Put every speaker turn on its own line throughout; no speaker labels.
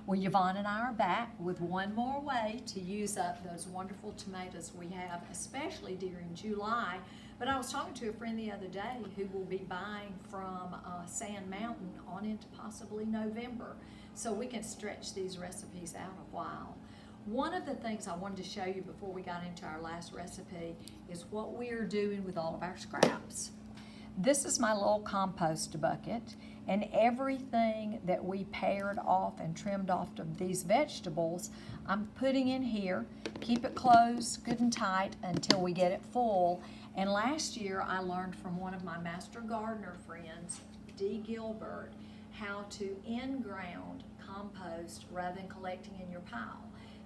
Well, Yvonne and I are back with one more way to use up those wonderful tomatoes we have, especially during July. But I was talking to a friend the other day who will be buying from Sand Mountain on into possibly November. So we can stretch these recipes out a while. One of the things I wanted to show you before we got into our last recipe is what we are doing with all of our scraps. This is my little compost bucket, and everything that we pared off and trimmed off of these vegetables, I'm putting in here. Keep it closed, good and tight, until we get it full. And last year, I learned from one of my master gardener friends, Dee Gilbert, how to in-ground compost rather than collecting in your pile.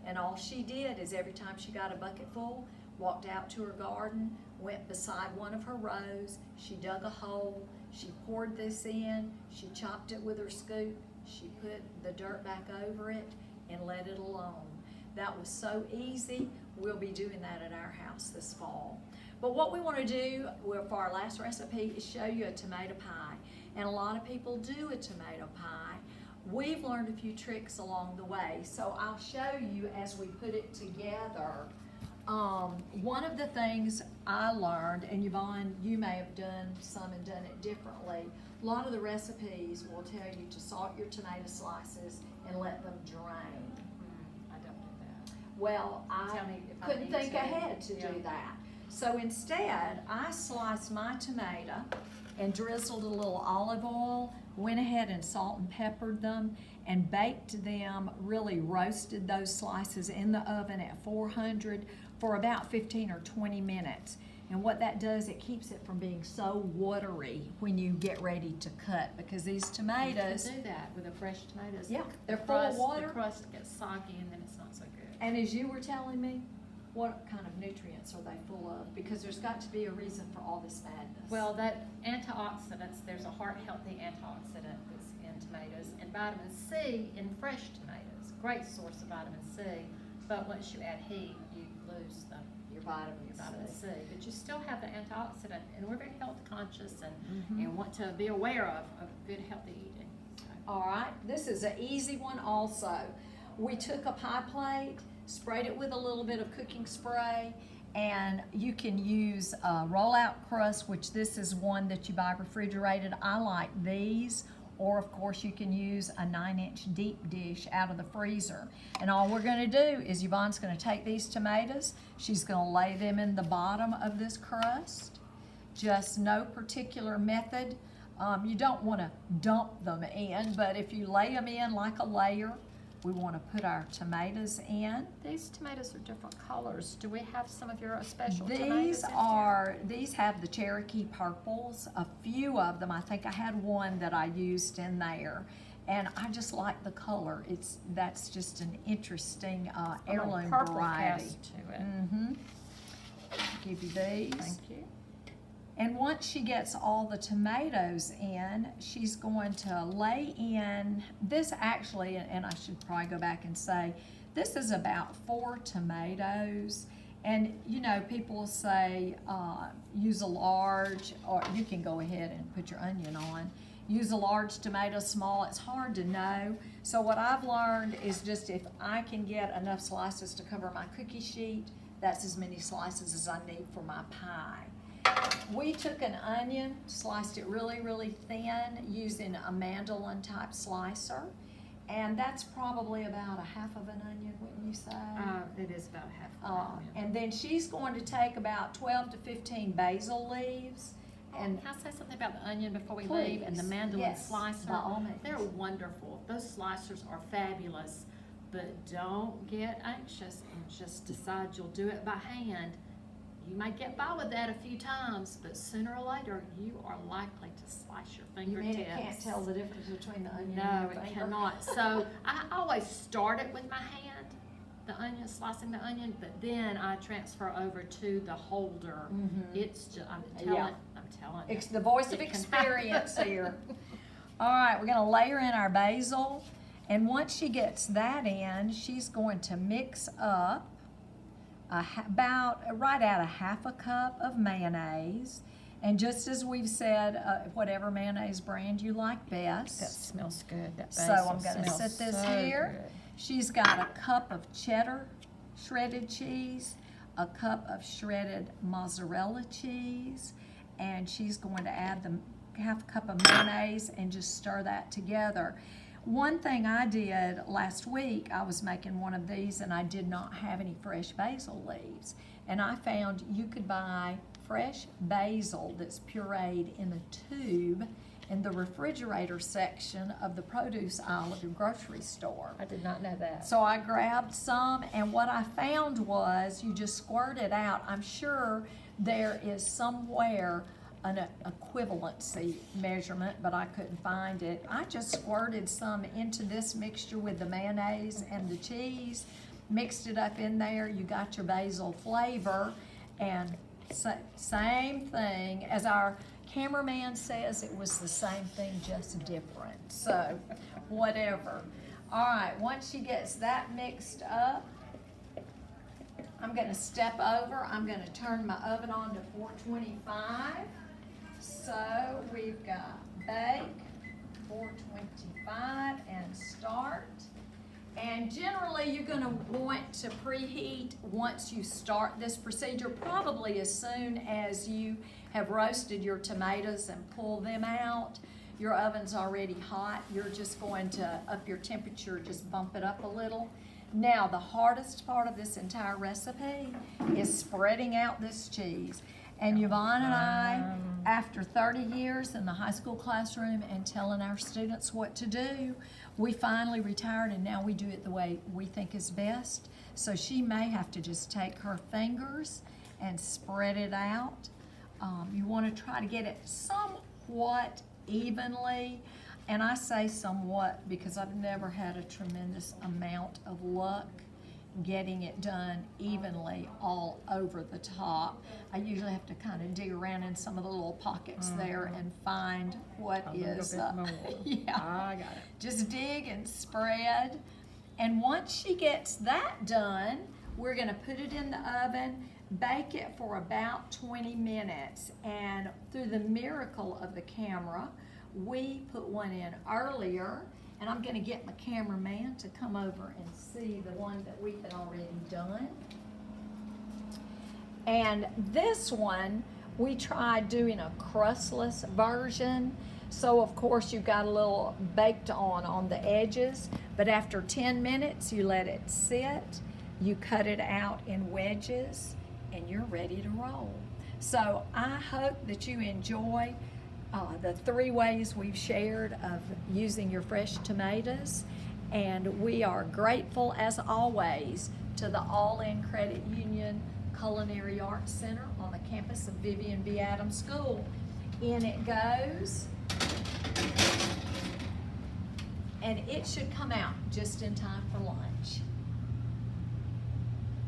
And all she did is every time she got a bucket full, walked out to her garden, went beside one of her rows, she dug a hole, she poured this in, she chopped it with her scoop, she put the dirt back over it and let it alone. That was so easy. We'll be doing that at our house this fall. But what we want to do for our last recipe is show you a tomato pie. And a lot of people do a tomato pie. We've learned a few tricks along the way, so I'll show you as we put it together. One of the things I learned, and Yvonne, you may have done some and done it differently, a lot of the recipes will tell you to salt your tomato slices and let them drain.
I don't do that.
Well, I
Tell me if I
couldn't
need
think
to.
ahead to
Yeah.
do that. So instead, I sliced my tomato and drizzled a little olive oil, went ahead and salt and peppered them, and baked them, really roasted those slices in the oven at 400 for about 15 or 20 minutes. And what that does, it keeps it from being so watery when you get ready to cut, because these tomatoes,
You can do that with the fresh tomatoes.
Yeah,
The
they're full of
crust-
water.
The crust gets soggy and then it's not so good.
and as you were telling me, what kind of nutrients are they full of? Because there's got to be a reason for all this madness.
Well, that antioxidants, there's a heart-healthy antioxidant that's in tomatoes, and vitamin C in fresh tomatoes. Great source of vitamin C, but once you add heat, you lose
your vitamin
vitamin
C.
C. But you still have the antioxidant, and we're very health conscious
Mhm.
and want to be aware of good healthy eating. So.
All right, this is an easy one also. We took a pie plate, sprayed it with a little bit of cooking spray, and you can use a rollout crust, which this is one that you buy refrigerated. I like these, or of course you can use a 9-inch deep dish out of the freezer. And all we're gonna do is Yvonne's gonna take these tomatoes, she's gonna lay them in the bottom of this crust. Just no particular method. You don't wanna dump them in, but if you lay them in like a layer, we wanna put our tomatoes in.
These tomatoes are different colors. Do we have some of your special tomatoes?
These have the Cherokee purples, a few of them. I think I had one that I used in there. And I just like the color. That's just an interesting heirloom
purple
variety.
cast to it.
Mm-hmm. Give you these.
Thank you.
And once she gets all the tomatoes in, she's going to lay in, this actually, and I should probably go back and say, this is about 4 tomatoes. And you know, people say use a large, or you can go ahead and put your onion on. Use a large tomato, small, it's hard to know. So what I've learned is just if I can get enough slices to cover my cookie sheet, that's as many slices as I need for my pie. We took an onion, sliced it really, really thin using a mandolin type slicer. And that's probably about a half of an onion, wouldn't you say?
It is about half of an onion.
And then she's going to take about 12 to 15 basil leaves. And
Can I say something about the onion before we
Please,
leave? And the mandolin
yes,
slicer.
by all means.
They're wonderful. Those slicers are fabulous. But don't get anxious and just decide you'll do it by hand. You might get by with that a few times, but sooner or later, you are likely to slice your
you
fingertips.
mean it can't tell the difference between the onion
No,
and
it
the finger?
cannot. So I always start it with my hand, the onion, slicing the onion, but then I transfer over to the holder.
Mhm.
It's just, I'm
Yeah.
telling you.
It's the voice of
It can
experience
happen.
here. All right, we're gonna layer in our basil. And once she gets that in, she's going to mix up about right at a half a cup of mayonnaise. And just as we've said, whatever mayonnaise brand you like
That
best.
smells good, that
So
basil
I'm gonna
smells
set this
so
here.
good.
She's got a cup of cheddar shredded cheese, a cup of shredded mozzarella cheese, and she's going to add the half cup of mayonnaise and just stir that together. One thing I did last week, I was making one of these and I did not have any fresh basil leaves. And I found you could buy fresh basil that's pureed in a tube in the refrigerator section of the produce aisle of your grocery store.
I did not know that.
So I grabbed some, and what I found was you just squirt it out. I'm sure there is somewhere an equivalency measurement, but I couldn't find it. I just squirted some into this mixture with the mayonnaise and the cheese, mixed it up in there. You got your basil flavor, and same thing as our cameraman says, it was the same thing, just different. So, whatever. All right, once she gets that mixed up, I'm gonna step over. I'm gonna turn my oven on to 425. So, we've got bake, 425, and start. And generally, you're gonna want to preheat once you start this procedure, probably as soon as you have roasted your tomatoes and pull them out. Your oven's already hot. You're just going to up your temperature, just bump it up a little. Now, the hardest part of this entire recipe is spreading out this cheese. And Yvonne and I, after 30 years in the high school classroom and telling our students what to do, we finally retired, and now we do it the way we think is best. So she may have to just take her fingers and spread it out. You want to try to get it somewhat evenly. And I say somewhat because I've never had a tremendous amount of luck getting it done evenly all over the top. I usually have to kind of dig around in some of the little pockets there and find what is, yeah,
I got it.
just dig and spread. And once she gets that done, we're gonna put it in the oven, bake it for about 20 minutes. And through the miracle of the camera, we put one in earlier, and I'm gonna get my cameraman to come over and see the one that we had already done. And this one, we tried doing a crustless version. So of course you've got a little baked on the edges, but after 10 minutes, you let it sit, you cut it out in wedges, and you're ready to roll. So I hope that you enjoy the 3 ways we've shared of using your fresh tomatoes, and we are grateful as always to the All-In Credit Union Culinary Arts Center on the campus of Vivian B. Adams School. In it goes, and it should come out just in time for lunch.